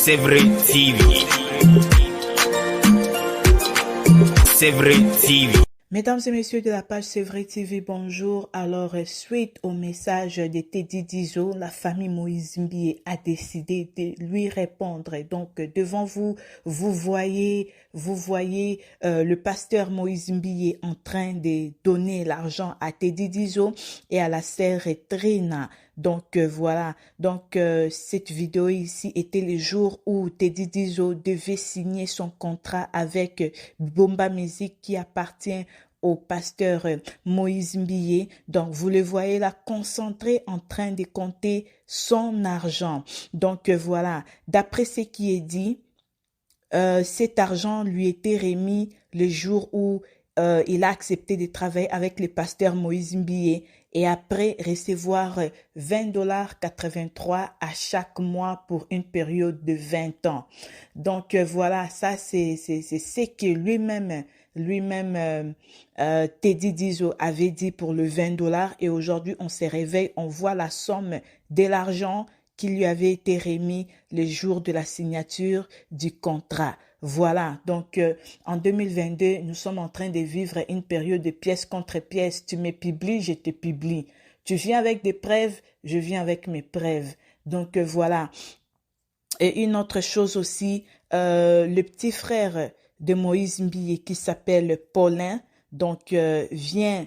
C'est vrai TV. C'est vrai TV. Mesdames et messieurs de la page C'est vrai TV, bonjour. Alors, suite au message de Teddy Dizo, la famille Moïse Mbie a décidé de lui répondre. Donc, devant vous, vous voyez le pasteur Moïse Mbie en train de donner l'argent à Teddy Dizo et à la sœur Trina. Donc, voilà. Donc, cette vidéo ici était le jour où Teddy Dizo devait signer son contrat avec Bomba Music qui appartient au pasteur Moïse Mbie. Donc, vous le voyez là, concentré en train de compter son argent. Donc, voilà. D'après ce qui est dit, cet argent lui était remis le jour où il a accepté de travailler avec le pasteur Moïse Mbie et après recevoir $20,83 à chaque mois pour une période de 20 ans. Donc voilà, ça c'est ce que lui-même Teddy Dizo avait dit pour le $20 et aujourd'hui on se réveille, on voit la somme de l'argent qui lui avait été remis le jour de la signature du contrat. Voilà, donc en 2022, nous sommes en train de vivre une période de pièce contre pièce. Tu me publies, je te publie. Tu viens avec des preuves, je viens avec mes preuves. Donc voilà. Et une autre chose aussi, le petit frère de Moïse Mbie qui s'appelle Paulin, donc vient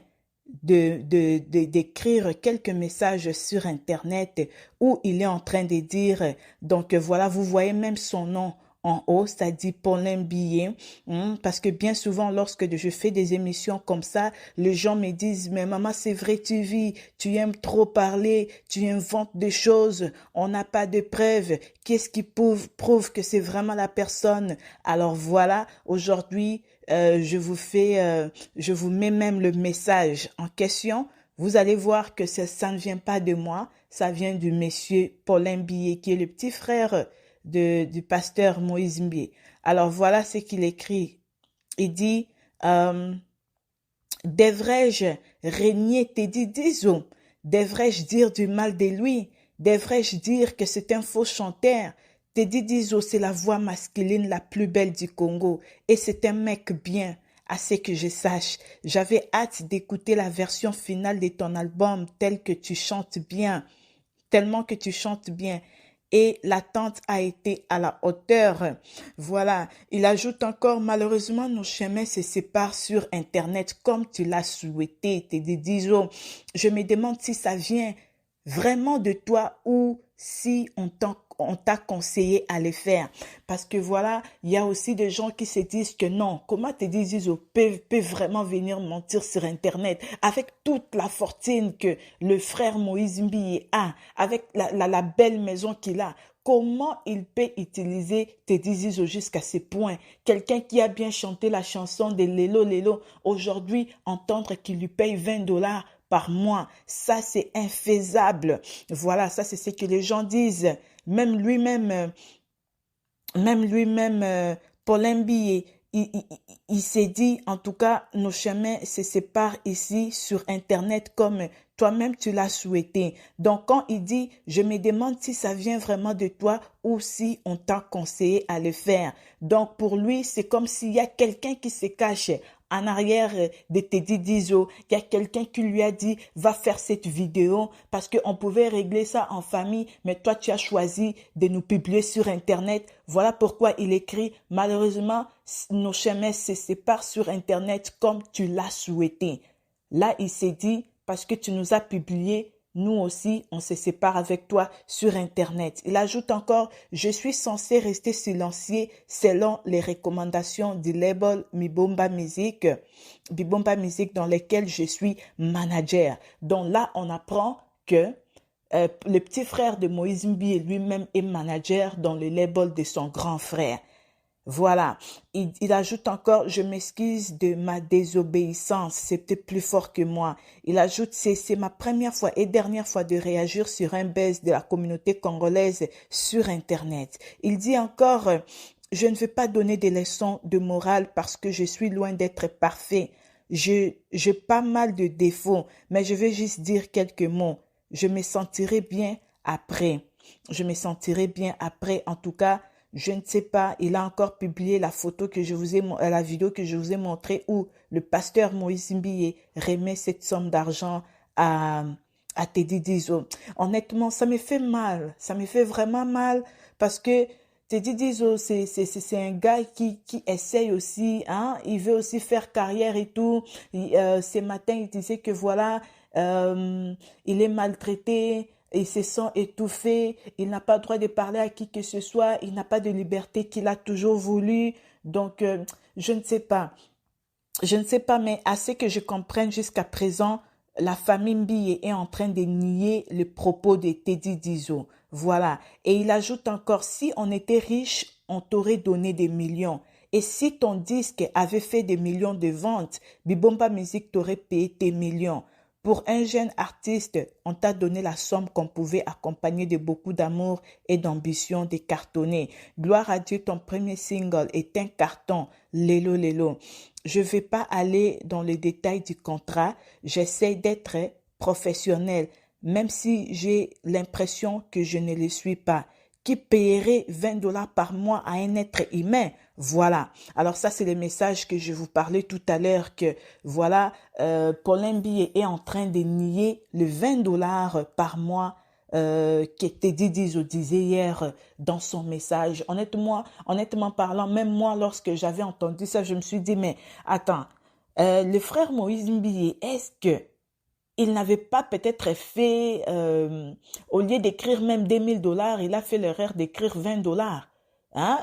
d'écrire quelques messages sur Internet où il est en train de dire, donc voilà, vous voyez même son nom en haut, ça dit Paulin Mbie, parce que bien souvent, lorsque je fais des émissions comme ça, les gens me disent, mais maman, c'est vrai, tu aimes trop parler, tu inventes des choses, on n'a pas de preuves, qu'est-ce qui prouve que c'est vraiment la personne? Alors voilà, aujourd'hui, je vous mets même le message en question. Vous allez voir que ça ne vient pas de moi, ça vient du monsieur Paulin Mbie, qui est le petit frère du pasteur Moïse Mbie. Alors voilà ce qu'il écrit. Il dit, devrais-je régner Teddy Dizo? Devrais-je dire du mal de lui? Devrais-je dire que c'est un faux chanteur? Teddy Dizo, c'est la voix masculine la plus belle du Congo et c'est un mec bien. À ce que je sache, j'avais hâte d'écouter la version finale de ton album tellement que tu chantes bien. Et l'attente a été à la hauteur. Voilà. Il ajoute encore, malheureusement, nos chemins se séparent sur Internet comme tu l'as souhaité, Teddy Dizo. Je me demande si ça vient vraiment de toi ou si on t'a conseillé à le faire. Parce que voilà, il y a aussi des gens qui se disent que non, comment Teddy Dizo peut vraiment venir mentir sur Internet avec toute la fortune que le frère Moïse Mbie a, avec la belle maison qu'il a. Comment il peut utiliser Teddy Dizo jusqu'à ce point? Quelqu'un qui a bien chanté la chanson de Lelo Lelo, aujourd'hui entendre qu'il lui paye $20 par mois, ça c'est infaisable. Voilà, ça c'est ce que les gens disent. Même lui-même, Paulin Mbie, il s'est dit, en tout cas, nos chemins se séparent ici sur Internet comme toi-même tu l'as souhaité. Donc, quand il dit, je me demande si ça vient vraiment de toi ou si on t'a conseillé à le faire. Donc, pour lui, c'est comme s'il y a quelqu'un qui se cache en arrière de Teddy Dizo. Il y a quelqu'un qui lui a dit, va faire cette vidéo parce qu'on pouvait régler ça en famille, mais toi, tu as choisi de nous publier sur Internet. Voilà pourquoi il écrit, malheureusement, nos chemins se séparent sur Internet comme tu l'as souhaité. Là, il s'est dit, parce que tu nous as publié, nous aussi, on se sépare avec toi sur Internet. Il ajoute encore, je suis censé rester silencieux selon les recommandations du label Bibomba Music dans lequel je suis manager. Donc là, on apprend que le petit frère de Moïse Mbie lui-même est manager dans le label de son grand frère. Voilà, il ajoute encore, je m'excuse de ma désobéissance, c'était plus fort que moi. Il ajoute, c'est ma première fois et dernière fois de réagir sur un buzz de la communauté congolaise sur Internet. Il dit encore, je ne veux pas donner des leçons de morale parce que je suis loin d'être parfait. J'ai pas mal de défauts, mais je vais juste dire quelques mots. Je me sentirai bien après. En tout cas, je ne sais pas, il a encore publié la la vidéo que je vous ai montrée où le pasteur Moïse Mbiye remet cette somme d'argent à, à Teddy Dizo. Honnêtement, ça me fait mal, ça me fait vraiment mal parce que Teddy Dizo, c'est un gars qui essaye aussi, hein, il veut aussi faire carrière et tout. Ce matin, il disait que voilà, il est maltraité, il se sent étouffé, il n'a pas le droit de parler à qui que ce soit, il n'a pas de liberté qu'il a toujours voulu. Donc, je ne sais pas. Je ne sais pas, mais à ce que je comprenne jusqu'à présent, la famille Mbiye est en train de nier les propos de Teddy Dizo. Voilà. Et il ajoute encore, si on était riche, on t'aurait donné des millions. Et si ton disque avait fait des millions de ventes, Bibomba Music t'aurait payé tes millions. Pour un jeune artiste, on t'a donné la somme qu'on pouvait accompagner de beaucoup d'amour et d'ambition de cartonner. Gloire à Dieu, ton premier single est un carton. Lélo, lélo. Je ne vais pas aller dans les détails du contrat. J'essaie d'être professionnel, même si j'ai l'impression que je ne le suis pas. Qui paierait 20 $ par mois à un être humain? Voilà. Alors ça, c'est le message que je vous parlais tout à l'heure que voilà, Paulin Mbiye est en train de nier le 20 $ par mois que Teddy Dizo disait hier dans son message. Honnêtement parlant, même moi, lorsque j'avais entendu ça, je me suis dit, mais attends, le frère Moïse Mbiye, est-ce que il n'avait pas peut-être fait, au lieu d'écrire même des 1000 $, il a fait l'erreur d'écrire 20 $. Hein?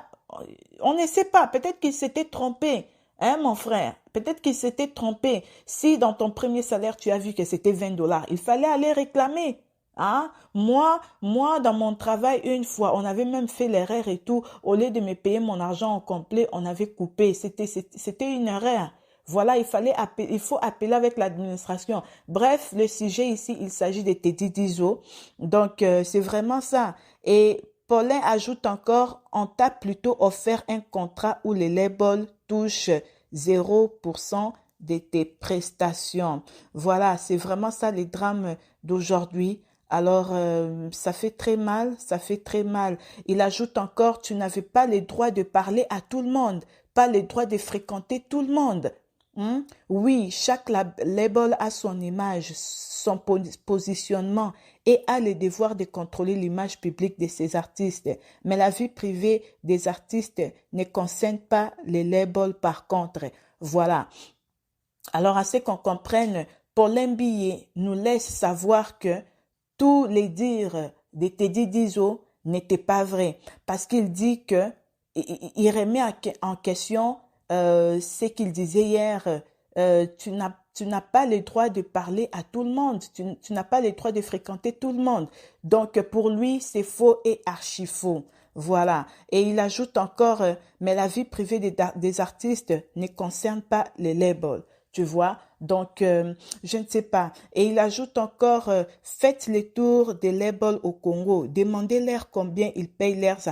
On ne sait pas, peut-être qu'il s'était trompé, hein, mon frère? Peut-être qu'il s'était trompé. Si dans ton premier salaire, tu as vu que c'était 20 $, il fallait aller réclamer. Hein? Moi, dans mon travail, une fois, on avait même fait l'erreur et tout. Au lieu de me payer mon argent en complet, on avait coupé. C'était une erreur. Voilà, il faut appeler avec l'administration. Bref, le sujet ici, il s'agit de Teddy Dizo. Donc, c'est vraiment ça. Et Paulin ajoute encore, on t'a plutôt offert un contrat où les labels touchent 0% de tes prestations. Voilà, c'est vraiment ça les drames d'aujourd'hui. Alors, ça fait très mal, ça fait très mal. Il ajoute encore, tu n'avais pas le droit de parler à tout le monde, pas le droit de fréquenter tout le monde. Oui, chaque label a son image, son positionnement et a le devoir de contrôler l'image publique de ses artistes. Mais la vie privée des artistes ne concerne pas les labels par contre. Voilà. Alors, à ce qu'on comprenne, Paulin Mbiye nous laisse savoir que tous les dires de Teddy Dizo n'étaient pas vrais parce qu'il dit que il remet en question ce qu'il disait hier. Tu n'as pas le droit de parler à tout le monde. Tu n'as pas le droit de fréquenter tout le monde. Donc, pour lui, c'est faux et archi faux. Voilà. Et il ajoute encore, mais la vie privée des artistes ne concerne pas les labels. Tu vois? Donc, je ne sais pas. Et il ajoute encore, faites les tours des labels au Congo. Demandez-leur combien ils payent leurs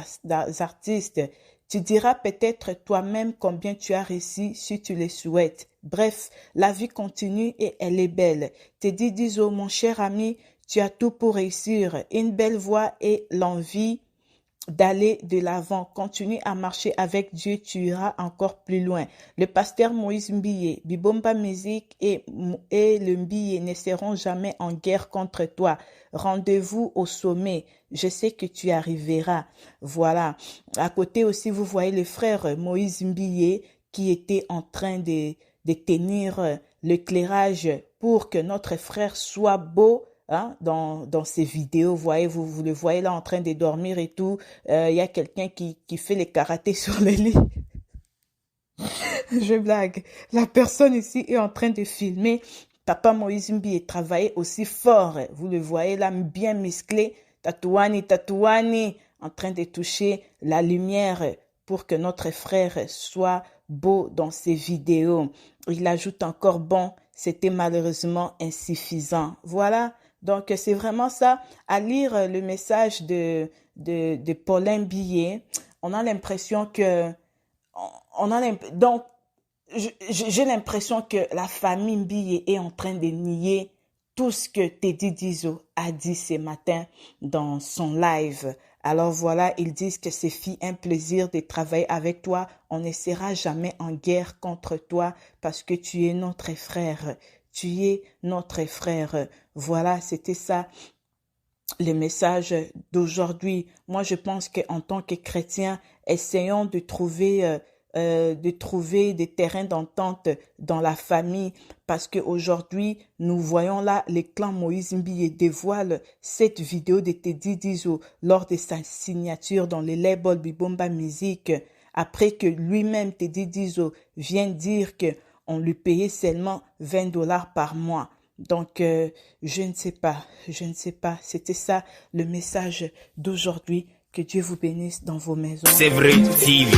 artistes. Tu diras peut-être toi-même combien tu as réussi si tu le souhaites. Bref, la vie continue et elle est belle. Teddy Dizo, mon cher ami, tu as tout pour réussir. Une belle voix et l'envie d'aller de l'avant. Continue à marcher avec Dieu, tu iras encore plus loin. Le pasteur Moïse Mbiye, Bibomba Music et le Mbiye ne seront jamais en guerre contre toi. Rendez-vous au sommet. Je sais que tu arriveras. Voilà. À côté aussi, vous voyez le frère Moïse Mbiye qui était en train de tenir l'éclairage pour que notre frère soit beau. Hein, dans ces vidéos, vous le voyez là en train de dormir et tout. Y a quelqu'un qui fait les karatés sur le lit. Je blague. La personne ici est en train de filmer. Papa Moïse Mbiye travaillait aussi fort. Vous le voyez là, bien musclé. Tatouani, en train de toucher la lumière pour que notre frère soit beau dans ses vidéos. Il ajoute encore, bon, c'était malheureusement insuffisant. Voilà. Donc, c'est vraiment ça. À lire le message de Paulin Mbiye, on a l'impression que... Donc, j'ai l'impression que la famille Mbiye est en train de nier tout ce que Teddy Dizo a dit ce matin dans son live Alors voilà, ils disent que c'est un plaisir de travailler avec toi. On ne sera jamais en guerre contre toi parce que tu es notre frère. Tu es notre frère. Voilà, c'était ça le message d'aujourd'hui. Moi, je pense qu'en tant que chrétiens, essayons de trouver des terrains d'entente dans la famille parce qu'aujourd'hui, nous voyons là les clans Moïse Mbiye dévoile cette vidéo de Teddy Dizo lors de sa signature dans le label Bibomba Music après que lui-même Teddy Dizo vient dire que on lui payait seulement $20 par mois. Donc, je ne sais pas. C'était ça le message d'aujourd'hui. Que Dieu vous bénisse dans vos maisons. C'est vrai TV.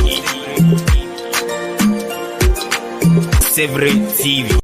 C'est vrai TV.